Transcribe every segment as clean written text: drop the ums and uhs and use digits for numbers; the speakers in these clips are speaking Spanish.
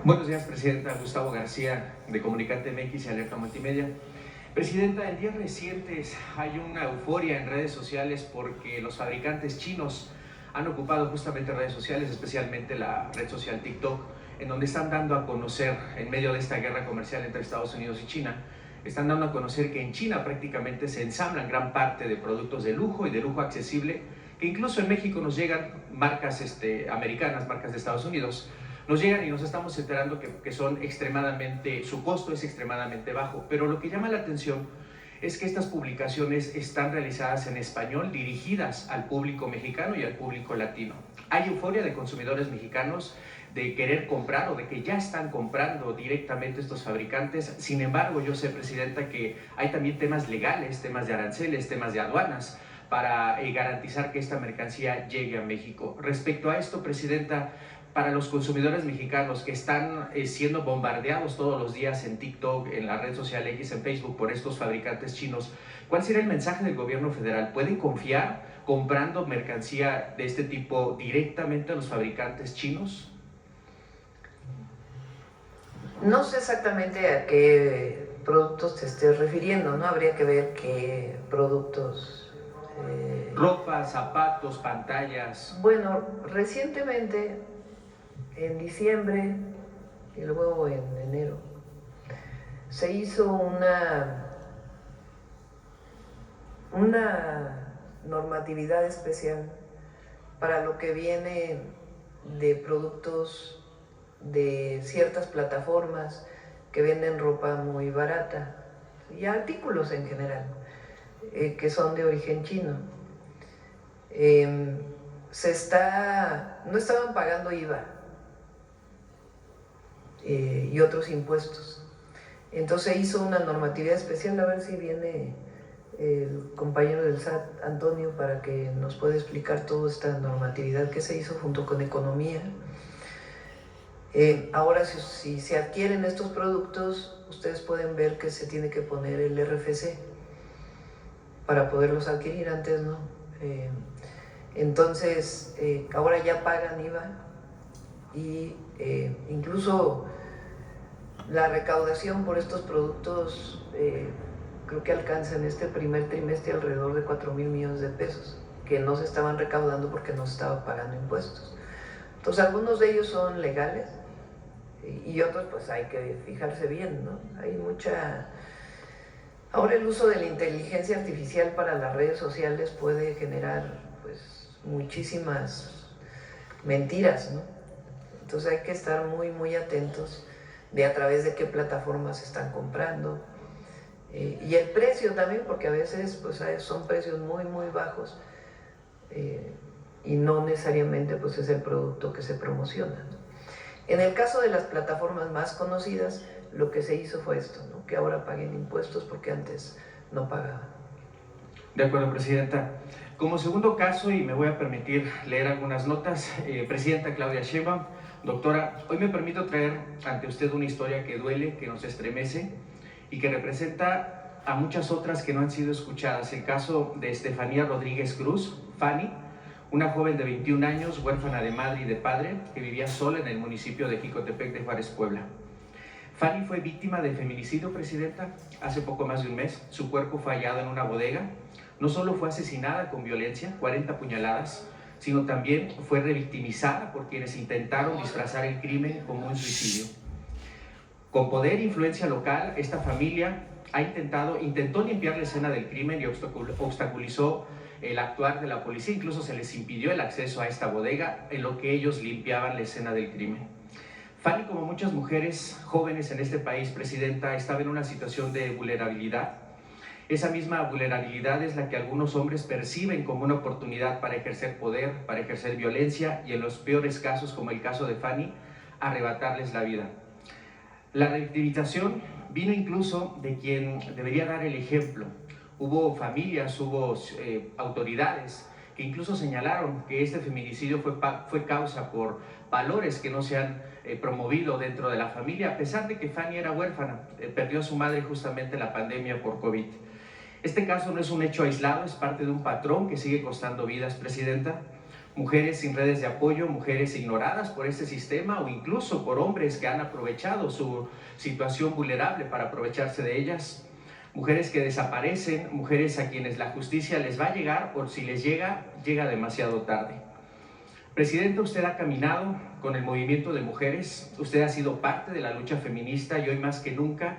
Buenos días, Presidenta. Gustavo García, de Comunicante MX y Alerta Multimedia. Presidenta, en días recientes hay una euforia en redes sociales porque los fabricantes chinos han ocupado justamente redes sociales, especialmente la red social TikTok, en donde están dando a conocer, en medio de esta guerra comercial entre Estados Unidos y China, están dando a conocer que en China prácticamente se ensamblan gran parte de productos de lujo y de lujo accesible, que incluso en México nos llegan marcas americanas, marcas de Estados Unidos, nos llegan y nos estamos enterando que son extremadamente, su costo es extremadamente bajo. Pero lo que llama la atención es que estas publicaciones están realizadas en español, dirigidas al público mexicano y al público latino. Hay euforia de consumidores mexicanos de querer comprar o de que ya están comprando directamente estos fabricantes. Sin embargo, yo sé, Presidenta, que hay también temas legales, temas de aranceles, temas de aduanas, para garantizar que esta mercancía llegue a México. Respecto a esto, Presidenta, para los consumidores mexicanos que están siendo bombardeados todos los días en TikTok, en la red social X, en Facebook, por estos fabricantes chinos, ¿cuál sería el mensaje del gobierno federal? ¿Pueden confiar comprando mercancía de este tipo directamente a los fabricantes chinos? No sé exactamente a qué productos te estés refiriendo, ¿no? Habría que ver qué productos. Ropa, zapatos, pantallas. Bueno, recientemente, en diciembre y luego en enero, se hizo una normatividad especial para lo que viene de productos de ciertas plataformas que venden ropa muy barata y artículos en general que son de origen chino. No estaban pagando IVA y otros impuestos. Entonces se hizo una normatividad especial, a ver si viene el compañero del SAT, Antonio, para que nos pueda explicar toda esta normatividad que se hizo junto con Economía. Ahora, si se adquieren estos productos, ustedes pueden ver que se tiene que poner el RFC para poderlos adquirir, antes no. Entonces, ahora ya pagan IVA y incluso la recaudación por estos productos creo que alcanza en este primer trimestre alrededor de 4,000 millones de pesos, que no se estaban recaudando porque no se estaba pagando impuestos. Entonces, algunos de ellos son legales y otros pues hay que fijarse bien, ¿no? Hay mucha... Ahora el uso de la inteligencia artificial para las redes sociales puede generar pues muchísimas mentiras, ¿no? Entonces hay que estar muy atentos de a través de qué plataformas están comprando y el precio también, porque a veces pues son precios muy bajos y no necesariamente pues es el producto que se promociona, ¿no? En el caso de las plataformas más conocidas, lo que se hizo fue esto, ¿no? Que ahora paguen impuestos porque antes no pagaban. De acuerdo, Presidenta. Como segundo caso, y me voy a permitir leer algunas notas, Presidenta Claudia Sheinbaum, doctora, hoy me permito traer ante usted una historia que duele, que nos estremece y que representa a muchas otras que no han sido escuchadas. El caso de Estefanía Rodríguez Cruz, Fanny, una joven de 21 años, huérfana de madre y de padre, que vivía sola en el municipio de Jicotepec de Juárez, Puebla. Fanny fue víctima de feminicidio, Presidenta, hace poco más de un mes. Su cuerpo fue hallado en una bodega. No solo fue asesinada con violencia, 40 puñaladas, sino también fue revictimizada por quienes intentaron disfrazar el crimen como un suicidio. Con poder e influencia local, esta familia intentó limpiar la escena del crimen y obstaculizó el actuar de la policía. Incluso se les impidió el acceso a esta bodega en lo que ellos limpiaban la escena del crimen. Fanny, como muchas mujeres jóvenes en este país, Presidenta, estaba en una situación de vulnerabilidad. Esa misma vulnerabilidad es la que algunos hombres perciben como una oportunidad para ejercer poder, para ejercer violencia y, en los peores casos, como el caso de Fanny, arrebatarles la vida. La revictimización vino incluso de quien debería dar el ejemplo. Hubo familias, hubo autoridades que incluso señalaron que este feminicidio fue causa por valores que no se han promovido dentro de la familia, a pesar de que Fanny era huérfana, perdió a su madre justamente en la pandemia por COVID. Este caso no es un hecho aislado, es parte de un patrón que sigue costando vidas, Presidenta. mujeres sin redes de apoyo, mujeres ignoradas por este sistema o incluso por hombres que han aprovechado su situación vulnerable para aprovecharse de ellas, mujeres que desaparecen, mujeres a quienes la justicia les va a llegar o si les llega, llega demasiado tarde. Presidenta, usted ha caminado con el movimiento de mujeres, usted ha sido parte de la lucha feminista y hoy más que nunca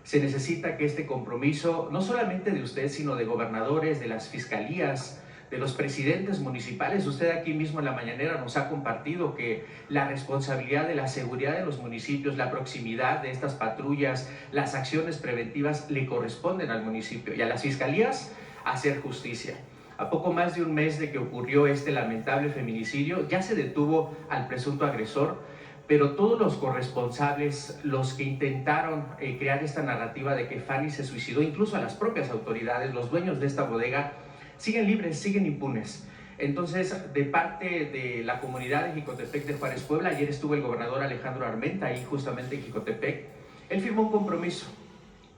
se necesita que este compromiso, no solamente de usted, sino de gobernadores, de las fiscalías, de los presidentes municipales. Usted aquí mismo en la mañanera nos ha compartido que la responsabilidad de la seguridad de los municipios, la proximidad de estas patrullas, las acciones preventivas le corresponden al municipio y a las fiscalías hacer justicia. A poco más de un mes de que ocurrió este lamentable feminicidio, ya se detuvo al presunto agresor, pero todos los corresponsables, los que intentaron crear esta narrativa de que Fanny se suicidó, incluso a las propias autoridades, los dueños de esta bodega, siguen libres, siguen impunes. Entonces, de parte de la comunidad de Jicotepec de Juárez, Puebla, ayer estuvo el gobernador Alejandro Armenta ahí justamente en Jicotepec. Él firmó un compromiso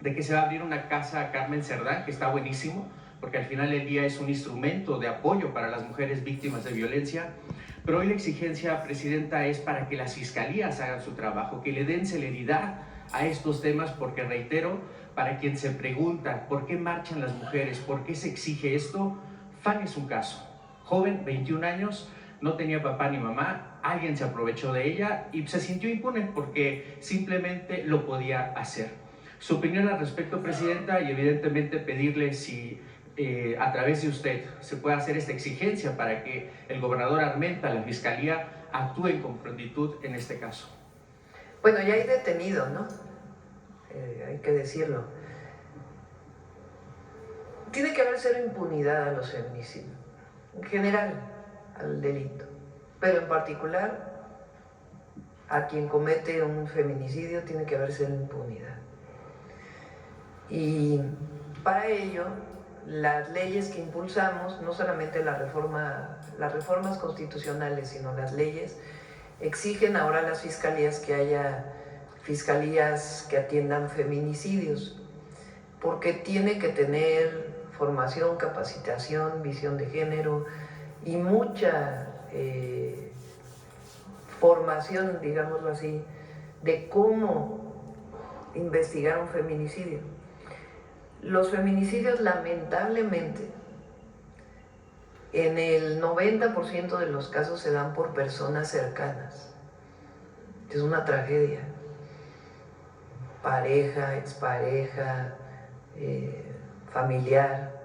de que se va a abrir una casa a Carmen Cerdán, que está buenísimo, porque al final del día es un instrumento de apoyo para las mujeres víctimas de violencia. Pero hoy la exigencia, Presidenta, es para que las fiscalías hagan su trabajo, que le den celeridad a estos temas, porque reitero, para quien se pregunta por qué marchan las mujeres, por qué se exige esto, Fanny es un caso. Joven, 21 años, no tenía papá ni mamá, alguien se aprovechó de ella y se sintió impune porque simplemente lo podía hacer. Su opinión al respecto, Presidenta, y evidentemente pedirle si a través de usted se puede hacer esta exigencia para que el gobernador Armenta, la Fiscalía, actúen con prontitud en este caso. Bueno, ya hay detenido, ¿no? Hay que decirlo. Tiene que haber cero impunidad a los feminicidios, en general al delito, pero en particular a quien comete un feminicidio tiene que haber cero impunidad. Y para ello, las leyes que impulsamos, no solamente las reformas constitucionales, sino las leyes, exigen ahora a las fiscalías que haya fiscalías que atiendan feminicidios, porque tiene que tener formación, capacitación, visión de género y mucha formación, digámoslo así, de cómo investigar un feminicidio. Los feminicidios, lamentablemente, en el 90% de los casos se dan por personas cercanas. Es una tragedia. Pareja, expareja, familiar.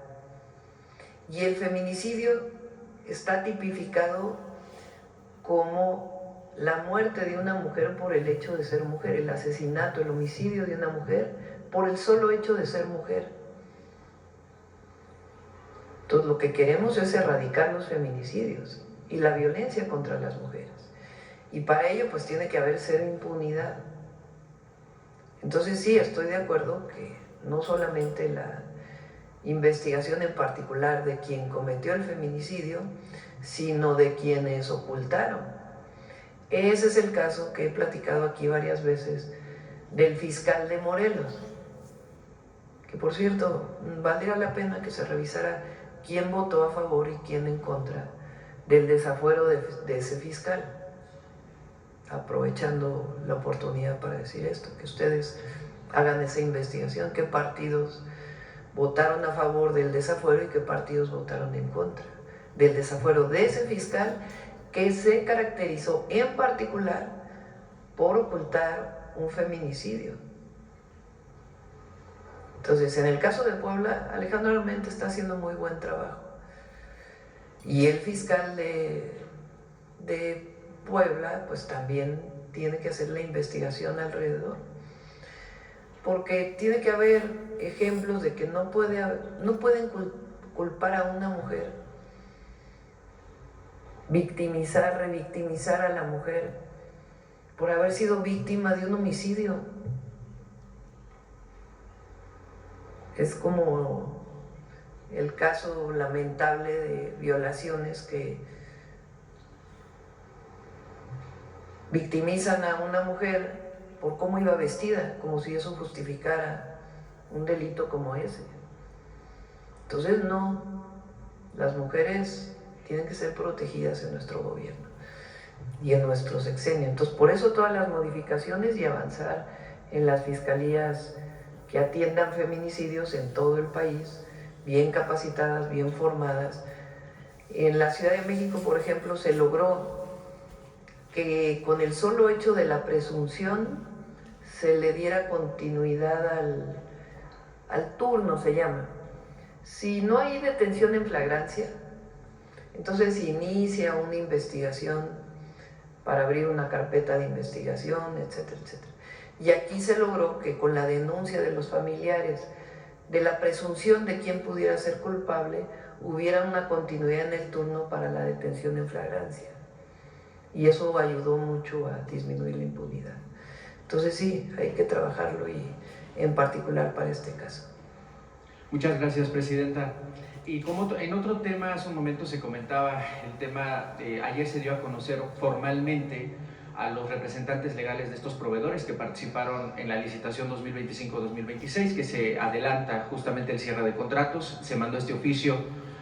Y el feminicidio está tipificado como la muerte de una mujer por el hecho de ser mujer, el asesinato, el homicidio de una mujer por el solo hecho de ser mujer. Entonces, lo que queremos es erradicar los feminicidios y la violencia contra las mujeres. Y para ello, pues tiene que haber cero impunidad. Entonces, sí, estoy de acuerdo que no solamente la investigación en particular de quien cometió el feminicidio, sino de quienes ocultaron. Ese es el caso que he platicado aquí varias veces del fiscal de Morelos, que por cierto, valdría la pena que se revisara quién votó a favor y quién en contra del desafuero de ese fiscal. Aprovechando la oportunidad para decir esto, que ustedes hagan esa investigación, qué partidos votaron a favor del desafuero y qué partidos votaron en contra del desafuero de ese fiscal, que se caracterizó en particular por ocultar un feminicidio. Entonces, en el caso de Puebla, Alejandro Armenta está haciendo muy buen trabajo. Y el fiscal de Puebla, pues también tiene que hacer la investigación alrededor. Porque tiene que haber ejemplos de que no pueden culpar a una mujer, victimizar, revictimizar a la mujer por haber sido víctima de un homicidio. Es como el caso lamentable de violaciones que victimizan a una mujer por cómo iba vestida, como si eso justificara un delito como ese. Entonces no, las mujeres tienen que ser protegidas en nuestro gobierno y en nuestro sexenio. Entonces, por eso todas las modificaciones y avanzar en las fiscalías que atiendan feminicidios en todo el país, bien capacitadas, bien formadas. En la Ciudad de México, por ejemplo, se logró que con el solo hecho de la presunción se le diera continuidad al turno, se llama. Si no hay detención en flagrancia, entonces se inicia una investigación para abrir una carpeta de investigación, etcétera, etcétera. Y aquí se logró que con la denuncia de los familiares de la presunción de quién pudiera ser culpable, hubiera una continuidad en el turno para la detención en flagrancia. Y eso ayudó mucho a disminuir la impunidad. Entonces sí, hay que trabajarlo y en particular para este caso. Muchas gracias, Presidenta. Y como en otro tema, hace un momento se comentaba el tema, ayer se dio a conocer formalmente a los representantes legales de estos proveedores que participaron en la licitación 2025-2026, que se adelanta justamente el cierre de contratos. Se mandó este oficio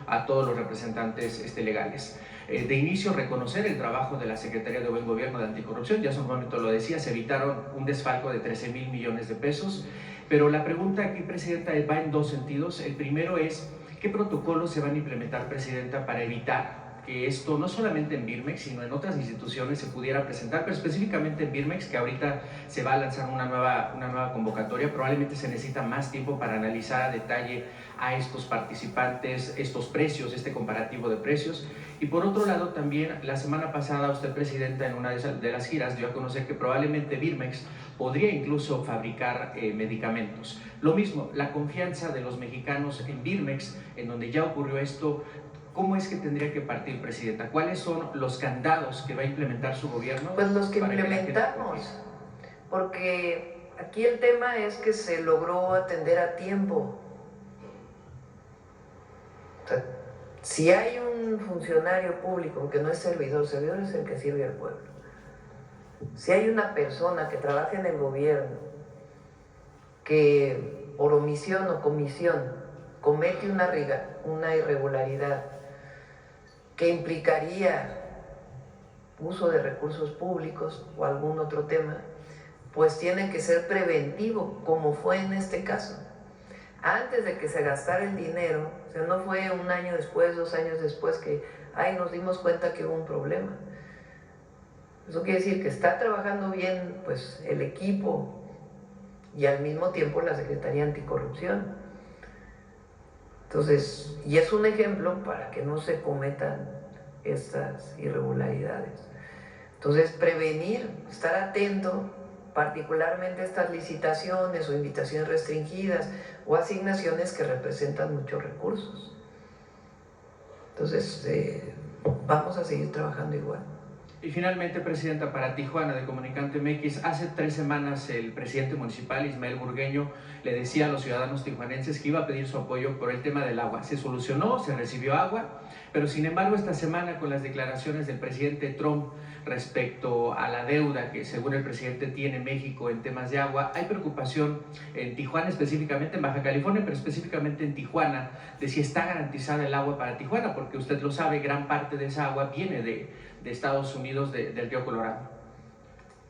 a todos los representantes legales. De inicio, reconocer el trabajo de la Secretaría de Buen Gobierno de Anticorrupción, ya hace un momento lo decía, se evitaron un desfalco de 13,000 millones de pesos, pero la pregunta aquí, Presidenta, va en dos sentidos. El primero es, ¿qué protocolos se van a implementar, Presidenta, para evitar que esto, no solamente en Birmex, sino en otras instituciones se pudiera presentar, pero específicamente en Birmex, que ahorita se va a lanzar una nueva convocatoria? Probablemente se necesita más tiempo para analizar a detalle a estos participantes, estos precios, este comparativo de precios. Y por otro lado, también la semana pasada usted, Presidenta, en una de las giras dio a conocer que probablemente Birmex podría incluso fabricar medicamentos. Lo mismo, la confianza de los mexicanos en Birmex, en donde ya ocurrió esto. ¿Cómo es que tendría que partir, Presidenta? ¿Cuáles son los candados que va a implementar su gobierno? Pues los que implementamos, porque aquí el tema es que se logró atender a tiempo. O sea, si hay un funcionario público que no es servidor es el que sirve al pueblo. Si hay una persona que trabaja en el gobierno que por omisión o comisión comete una irregularidad que implicaría uso de recursos públicos o algún otro tema, pues tiene que ser preventivo, como fue en este caso. Antes de que se gastara el dinero, o sea, no fue un año después, 2 años después que, nos dimos cuenta que hubo un problema. Eso quiere decir que está trabajando bien, pues, el equipo y al mismo tiempo la Secretaría Anticorrupción. Entonces, y es un ejemplo para que no se cometan estas irregularidades. Entonces, prevenir, estar atento, particularmente a estas licitaciones o invitaciones restringidas o asignaciones que representan muchos recursos. Entonces, vamos a seguir trabajando igual. Y finalmente, Presidenta, para Tijuana, de Comunicante MX, hace 3 semanas el presidente municipal, Ismael Burgueño, le decía a los ciudadanos tijuanenses que iba a pedir su apoyo por el tema del agua. Se solucionó, se recibió agua, pero sin embargo esta semana, con las declaraciones del presidente Trump respecto a la deuda que según el presidente tiene México en temas de agua, hay preocupación en Tijuana, específicamente en Baja California, pero específicamente en Tijuana, de si está garantizada el agua para Tijuana, porque usted lo sabe, gran parte de esa agua viene de Estados Unidos, del río Colorado.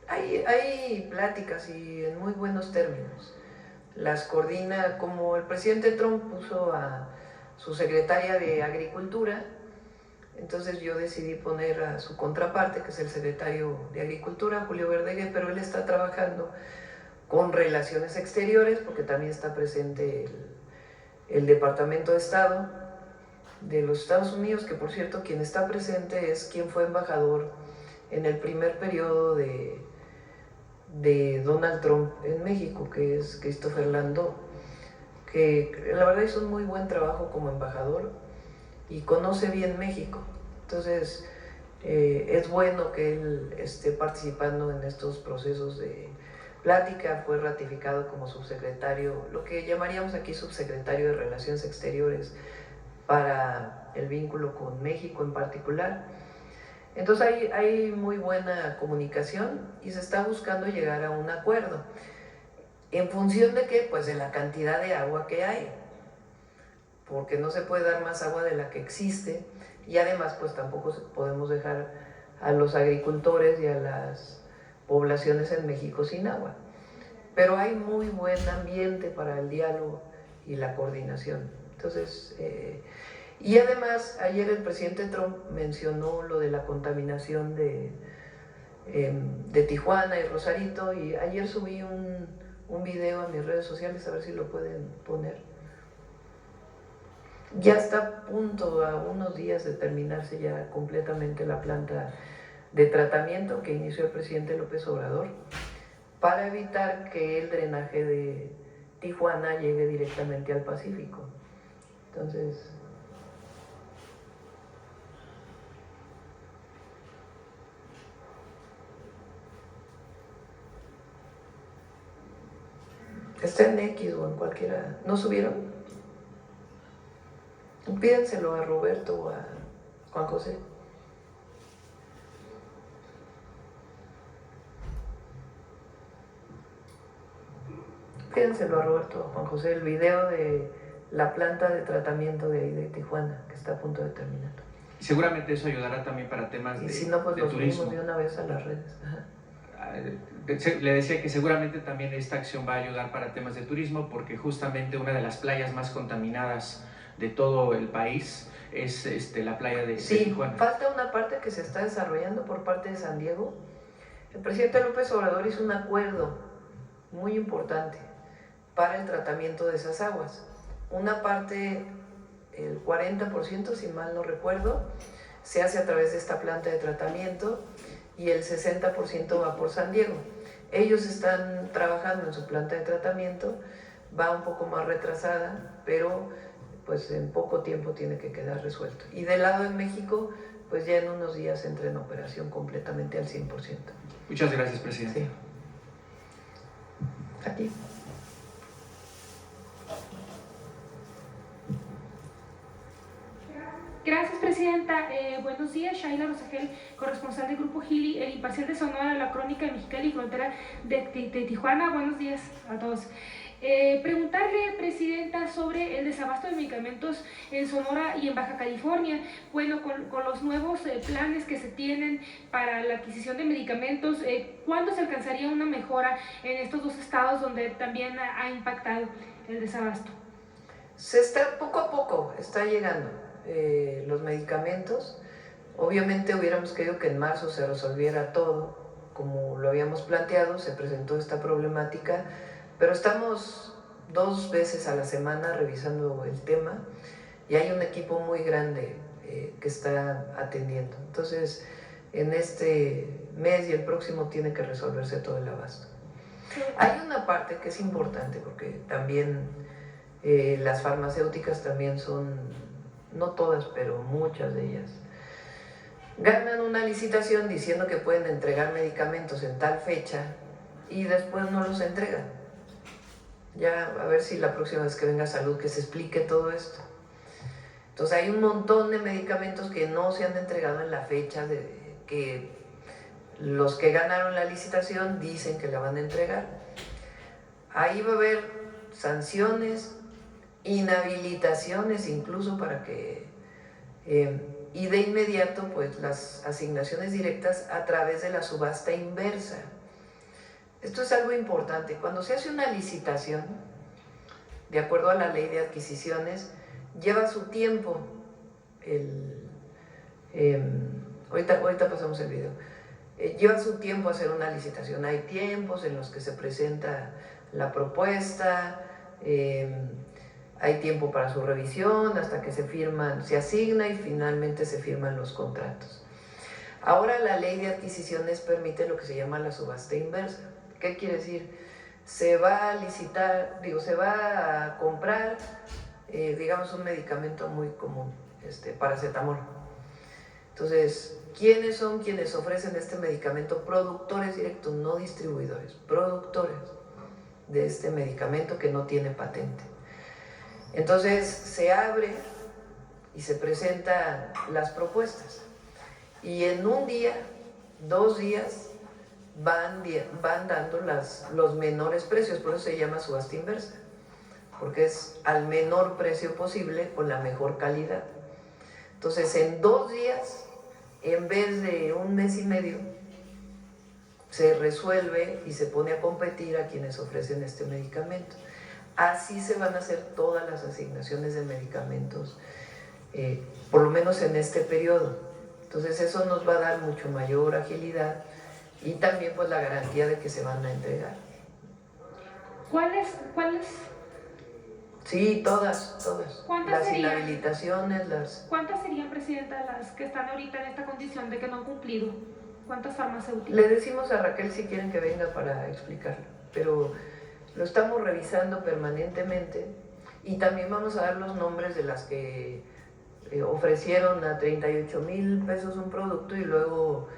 Hay pláticas y en muy buenos términos. Las coordina, como el presidente Trump puso a su secretaria de Agricultura, entonces yo decidí poner a su contraparte, que es el secretario de Agricultura, Julio Verdeguer, pero él está trabajando con Relaciones Exteriores, porque también está presente el Departamento de Estado de los Estados Unidos, que por cierto quien está presente es quien fue embajador en el primer periodo de Donald Trump en México, que es Christopher Landau, que la verdad hizo un muy buen trabajo como embajador y conoce bien México. Entonces es bueno que él esté participando en estos procesos de plática. Fue ratificado como subsecretario, lo que llamaríamos aquí subsecretario de Relaciones Exteriores, para el vínculo con México en particular. Entonces hay muy buena comunicación y se está buscando llegar a un acuerdo. ¿En función de qué? Pues de la cantidad de agua que hay, porque no se puede dar más agua de la que existe y además pues tampoco podemos dejar a los agricultores y a las poblaciones en México sin agua. Pero hay muy buen ambiente para el diálogo y la coordinación. Entonces, y además ayer el presidente Trump mencionó lo de la contaminación de Tijuana y Rosarito, y ayer subí un video a mis redes sociales, a ver si lo pueden poner. Ya está a punto, a unos días de terminarse ya completamente la planta de tratamiento que inició el presidente López Obrador, para evitar que el drenaje de Tijuana llegue directamente al Pacífico. Entonces, está en X o en cualquiera. ¿No subieron? Pídenselo a Roberto o a Juan José. Pídenselo a Roberto o a Juan José el video de la planta de tratamiento de Tijuana, que está a punto de terminar. Seguramente eso ayudará también para temas y si no, pues de lo turismo. subimos de una vez a las redes. Ajá. Le decía que seguramente también esta acción va a ayudar para temas de turismo, porque justamente una de las playas más contaminadas de todo el país es la playa de Tijuana. Sí, falta una parte que se está desarrollando por parte de San Diego. El presidente López Obrador hizo un acuerdo muy importante para el tratamiento de esas aguas. Una parte, el 40%, si mal no recuerdo, se hace a través de esta planta de tratamiento y el 60% va por San Diego. Ellos están trabajando en su planta de tratamiento, va un poco más retrasada, pero pues en poco tiempo tiene que quedar resuelto. Y del lado de México, pues ya en unos días entra en operación completamente al 100%. Muchas gracias, presidente. Sí. Aquí. Gracias, presidenta. Buenos días, Shaila Rosagel, corresponsal del Grupo Gili, el imparcial de Sonora, la Crónica de Mexicali y Frontera de Tijuana. Buenos días a todos. Preguntarle, presidenta, sobre el desabasto de medicamentos en Sonora y en Baja California. Bueno, con los nuevos planes que se tienen para la adquisición de medicamentos, ¿cuándo se alcanzaría una mejora en estos dos estados donde también ha impactado el desabasto? Poco a poco está llegando los medicamentos. Obviamente hubiéramos querido que en marzo se resolviera todo, como lo habíamos planteado, se presentó esta problemática, pero estamos 2 veces a la semana revisando el tema y hay un equipo muy grande que está atendiendo. Entonces, en este mes y el próximo tiene que resolverse todo el abasto. Hay una parte que es importante porque también las farmacéuticas también son, no todas, pero muchas de ellas, ganan una licitación diciendo que pueden entregar medicamentos en tal fecha y después no los entregan. Ya a ver si la próxima vez que venga Salud que se explique todo esto. Entonces hay un montón de medicamentos que no se han entregado en la fecha de que los que ganaron la licitación dicen que la van a entregar. Ahí va a haber sanciones, inhabilitaciones incluso para que y de inmediato pues las asignaciones directas a través de la subasta inversa. Esto es algo importante. Cuando se hace una licitación, de acuerdo a la ley de adquisiciones, lleva su tiempo. Ahorita pasamos el video. Lleva su tiempo hacer una licitación. Hay tiempos en los que se presenta la propuesta, hay tiempo para su revisión, hasta que se asigna y finalmente se firman los contratos. Ahora la ley de adquisiciones permite lo que se llama la subasta inversa. ¿Qué quiere decir? Se va a licitar, se va a comprar, digamos, un medicamento muy común, paracetamol. Entonces, ¿quiénes son quienes ofrecen este medicamento? Productores directos, no distribuidores, productores de este medicamento que no tiene patente. Entonces, se abre y se presentan las propuestas. Y en un día, 2 días, van dando los menores precios, por eso se llama subasta inversa, porque es al menor precio posible con la mejor calidad. Entonces, en 2 días, en vez de 1 mes y medio, se resuelve y se pone a competir a quienes ofrecen este medicamento. Así se van a hacer todas las asignaciones de medicamentos, por lo menos en este periodo. Entonces eso nos va a dar mucho mayor agilidad y también pues la garantía de que se van a entregar. ¿Cuáles? Sí, todas. ¿Cuántas las serían? inhabilitaciones, las... ¿Cuántas serían, Presidenta, las que están ahorita en esta condición de que no han cumplido? ¿Cuántas farmacéuticas? Le decimos a Raquel si quieren que venga para explicarlo, pero lo estamos revisando permanentemente y también vamos a dar los nombres de las que ofrecieron a 38,000 pesos un producto y luego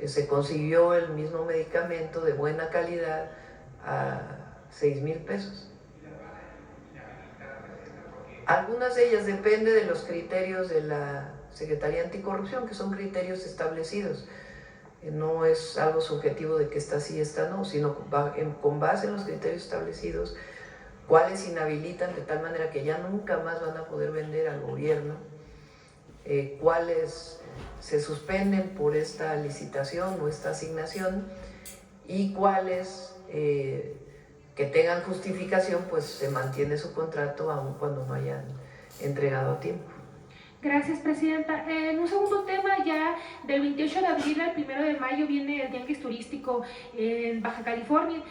se consiguió el mismo medicamento de buena calidad a 6,000 pesos. Algunas de ellas depende de los criterios de la Secretaría Anticorrupción, que son criterios establecidos. No es algo subjetivo de que esta sí, esta no, sino con base en los criterios establecidos, cuáles inhabilitan de tal manera que ya nunca más van a poder vender al gobierno, cuáles se suspenden por esta licitación o esta asignación y cuáles que tengan justificación, pues se mantiene su contrato aun cuando no hayan entregado a tiempo. Gracias, Presidenta. En un segundo tema, ya del 28 de abril al 1 de mayo viene el Tianguis Turístico en Baja California.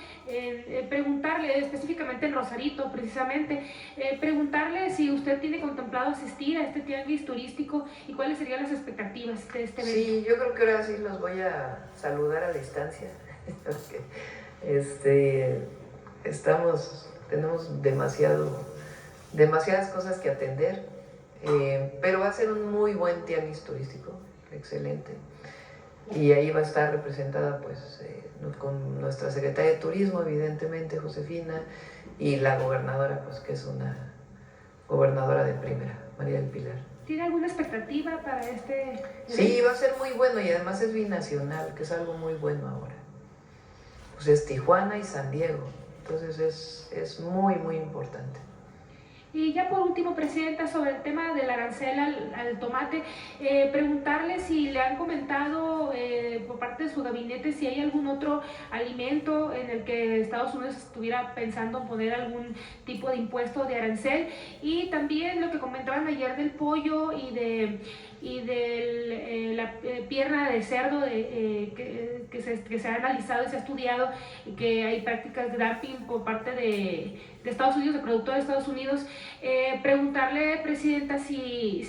Preguntarle, específicamente en Rosarito, precisamente, preguntarle si usted tiene contemplado asistir a este Tianguis Turístico y cuáles serían las expectativas de este evento. Sí, yo creo que ahora sí los voy a saludar a distancia, porque tenemos demasiadas cosas que atender. Pero va a ser un muy buen tianguis turístico, excelente. Y ahí va a estar representada pues con nuestra secretaria de Turismo, evidentemente, Josefina, y la gobernadora, pues que es una gobernadora de primera, María del Pilar. ¿Tiene alguna expectativa para este evento? Sí, va a ser muy bueno y además es binacional, que es algo muy bueno ahora. Pues es Tijuana y San Diego, entonces es muy, muy importante. Y ya por último, Presidenta, sobre el tema del arancel al tomate, preguntarle si le han comentado por parte de su gabinete si hay algún otro alimento en el que Estados Unidos estuviera pensando en poner algún tipo de impuesto de arancel, y también lo que comentaban ayer del pollo y de la pierna de cerdo que se ha analizado y se ha estudiado, que hay prácticas de dumping por parte de Estados Unidos, de productores de Estados Unidos. Preguntarle, Presidenta, si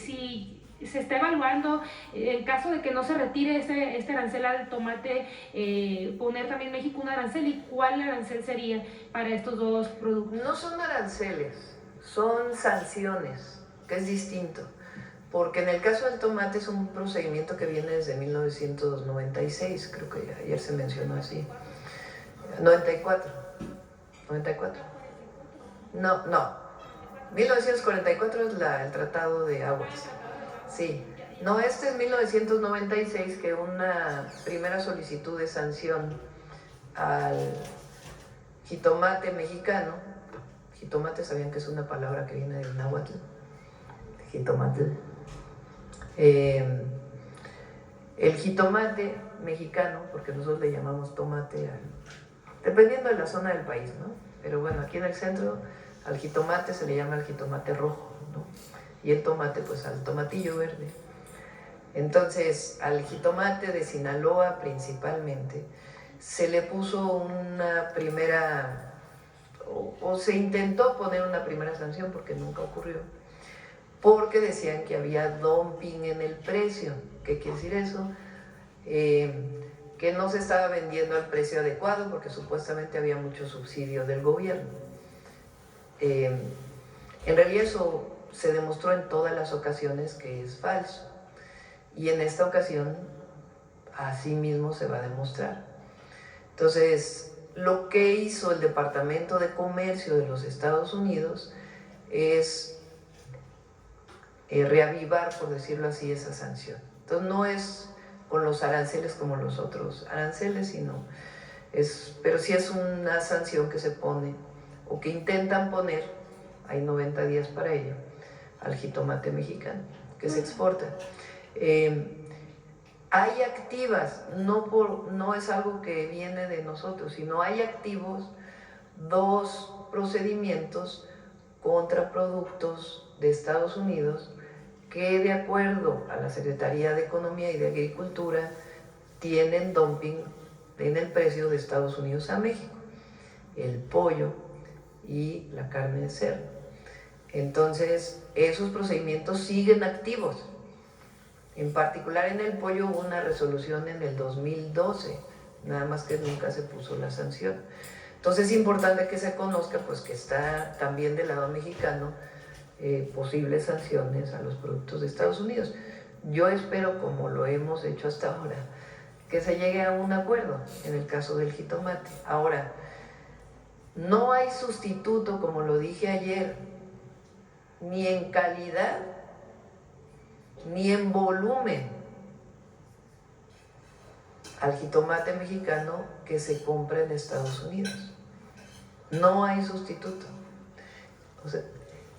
se está evaluando, en caso de que no se retire este arancel al tomate, poner también México un arancel, y cuál arancel sería para estos dos productos. No son aranceles, son sanciones, que es distinto. Porque en el caso del tomate es un procedimiento que viene desde 1996, creo que ayer se mencionó así. 94. No. 1944 es el Tratado de Aguas. Sí. No, este es 1996, que una primera solicitud de sanción al jitomate mexicano. Jitomate, ¿sabían que es una palabra que viene del náhuatl? Jitomate. El jitomate mexicano, porque nosotros le llamamos tomate, dependiendo de la zona del país, ¿no? Pero bueno, aquí en el centro al jitomate se le llama el jitomate rojo, ¿no? Y el tomate, pues al tomatillo verde. Entonces, al jitomate de Sinaloa principalmente, se le puso una primera, o se intentó poner una primera sanción, porque nunca ocurrió, porque decían que había dumping en el precio. ¿Qué quiere decir eso? Que no se estaba vendiendo al precio adecuado porque supuestamente había mucho subsidio del gobierno. En realidad eso se demostró en todas las ocasiones que es falso, y en esta ocasión así mismo se va a demostrar. Entonces, lo que hizo el Departamento de Comercio de los Estados Unidos es reavivar, por decirlo así, esa sanción. Entonces no es con los aranceles como los otros aranceles, pero sí es una sanción que se pone, o que intentan poner, hay 90 días para ello, al jitomate mexicano, que se exporta. Hay activas, no es algo que viene de nosotros, sino hay activos 2 procedimientos contra productos de Estados Unidos que, de acuerdo a la Secretaría de Economía y de Agricultura, tienen dumping en el precio de Estados Unidos a México: el pollo y la carne de cerdo. Entonces, esos procedimientos siguen activos. En particular, en el pollo hubo una resolución en el 2012, nada más que nunca se puso la sanción. Entonces, es importante que se conozca, pues, que está también del lado mexicano posibles sanciones a los productos de Estados Unidos. Yo espero, como lo hemos hecho hasta ahora, que se llegue a un acuerdo en el caso del jitomate. Ahora, no hay sustituto, como lo dije ayer, ni en calidad ni en volumen al jitomate mexicano que se compra en Estados Unidos. No hay sustituto. O sea,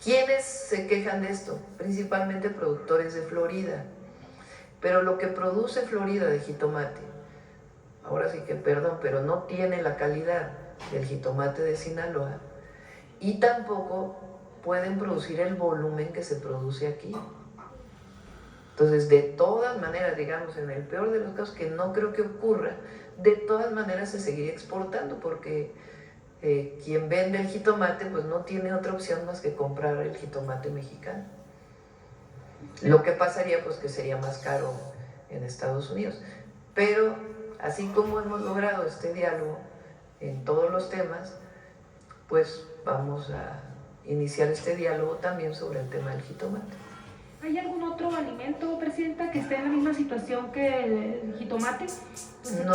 ¿quiénes se quejan de esto? Principalmente productores de Florida. Pero lo que produce Florida de jitomate, ahora sí que perdón, pero no tiene la calidad del jitomate de Sinaloa, y tampoco pueden producir el volumen que se produce aquí. Entonces, de todas maneras, digamos, en el peor de los casos, que no creo que ocurra, de todas maneras se seguiría exportando, porque quien vende el jitomate pues no tiene otra opción más que comprar el jitomate mexicano. Lo que pasaría pues que sería más caro en Estados Unidos. Pero así como hemos logrado este diálogo en todos los temas, pues vamos a iniciar este diálogo también sobre el tema del jitomate. ¿Hay algún otro alimento, Presidenta, que esté en la misma situación que el jitomate? No,